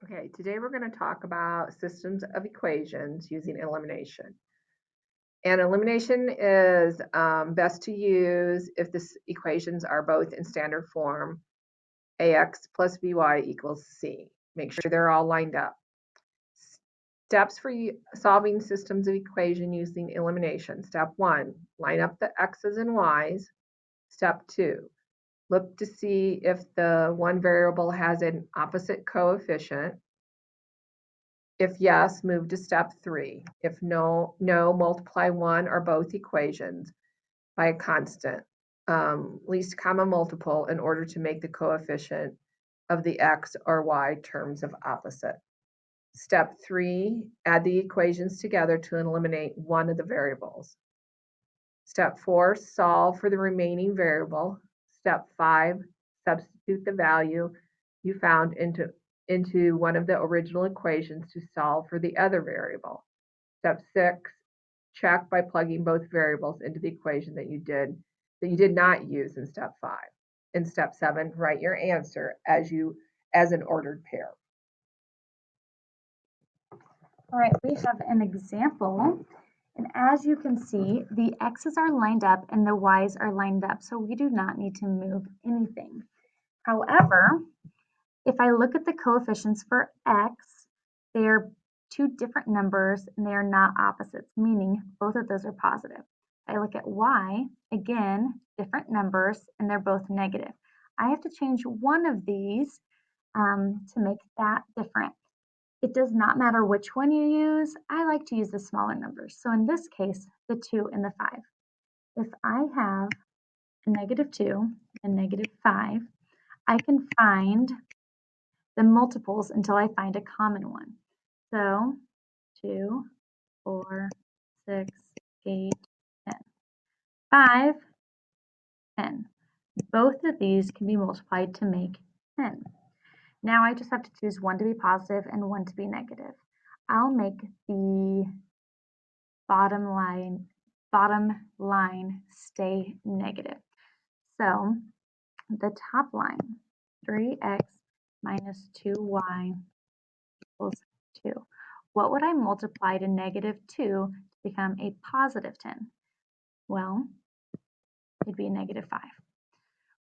Okay, today we're going to talk about systems of equations using elimination. And elimination is best to use if the equations are both in standard form, ax plus by equals c. Make sure they're all lined up. Steps for solving systems of equation using elimination. Step 1, line up the x's and y's. Step 2, look to see if the one variable has an opposite coefficient. If yes, move to step 3. If no, multiply one or both equations by a constant, least common multiple, in order to make the coefficient of the x or y terms of opposite. Step 3, add the equations together to eliminate one of the variables. Step 4, solve for the remaining variable. Step 5, substitute the value you found into one of the original equations to solve for the other variable. Step 6, check by plugging both variables into the equation that you did not use in step 5. In step 7, write your answer as an ordered pair. All right, we have an example, and as you can see, the x's are lined up and the y's are lined up, so we do not need to move anything. However, if I look at the coefficients for x, they are two different numbers and they are not opposites, meaning both of those are positive. If I look at y, again, different numbers and they're both negative. I have to change one of these to make that different. It does not matter which one you use. I like to use the smaller numbers. So in this case, the 2 and the 5. If I have a -2 and -5, I can find the multiples until I find a common one. So 2, 4, 6, 8, 10. 5, 10. Both of these can be multiplied to make 10. Now I just have to choose one to be positive and one to be negative. I'll make the bottom line stay negative. So the top line, 3x minus 2y equals 2. What would I multiply to -2 to become a positive 10? Well, it'd be a -5.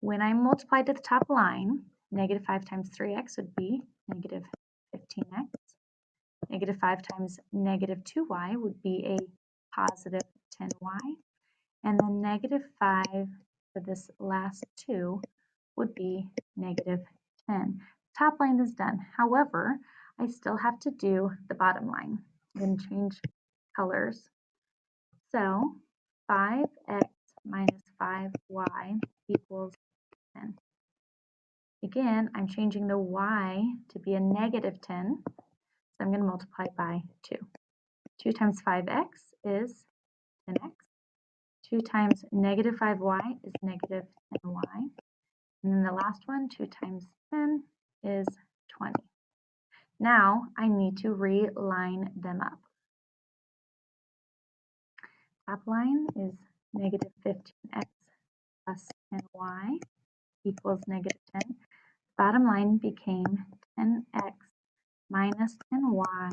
When I multiply to the top line, -5 times 3x would be -15x. -5 times -2y would be a positive 10y. And then -5 for this last 2 would be -10. Top line is done. However, I still have to do the bottom line. I'm going to change colors. So 5x minus 5y equals 10. Again, I'm changing the y to be a -10. So I'm going to multiply by 2. 2 times 5x is 10x. 2 times -5y is -10y. And then the last one, 2 times 10 is 20. Now I need to reline them up. Top line is -15x plus 10y equals -10. Bottom line became 10x minus 10y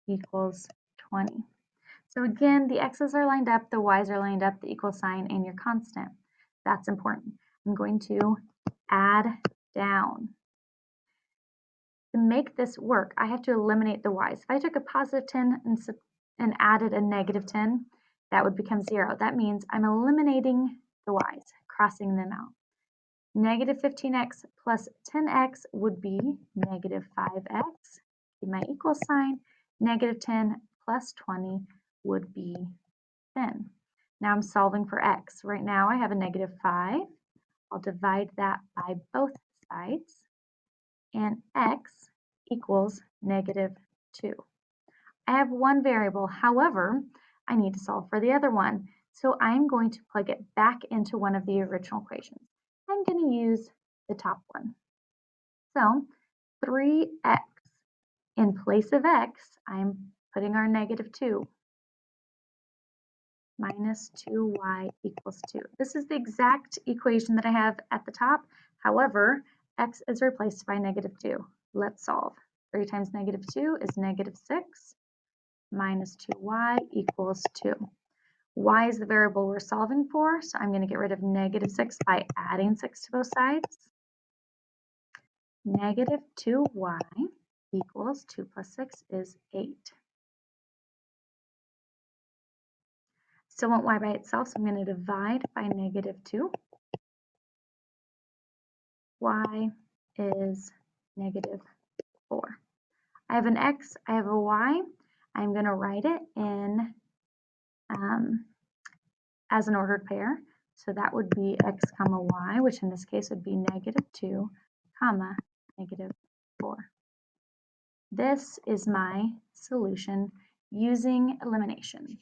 equals 20. So again, the x's are lined up, the y's are lined up, the equal sign, and your constant. That's important. I'm going to add down. To make this work, I have to eliminate the y's. If I took a positive 10 and added a -10, that would become 0. That means I'm eliminating the y's, crossing them out. -15x plus 10x would be -5x. My equal sign, -10 plus 20 would be 10. Now I'm solving for x. Right now I have a -5. I'll divide that by both sides, and x equals -2. I have one variable, however, I need to solve for the other one, so I'm going to plug it back into one of the original equations. I'm going to use the top one. So 3x, in place of x, I'm putting our -2. Minus 2y equals 2. This is the exact equation that I have at the top. However, x is replaced by -2. Let's solve. 3 times negative 2 is negative 6 minus 2y equals 2. Y is the variable we're solving for, so I'm going to get rid of negative 6 by adding 6 to both sides. Negative 2y equals 2 plus 6 is 8. Still want y by itself, so I'm going to divide by negative 2. Y is negative 4. I have an x, I have a y. I'm going to write it in as an ordered pair. So that would be x comma y, which in this case would be negative 2 comma negative 4. This is my solution using elimination.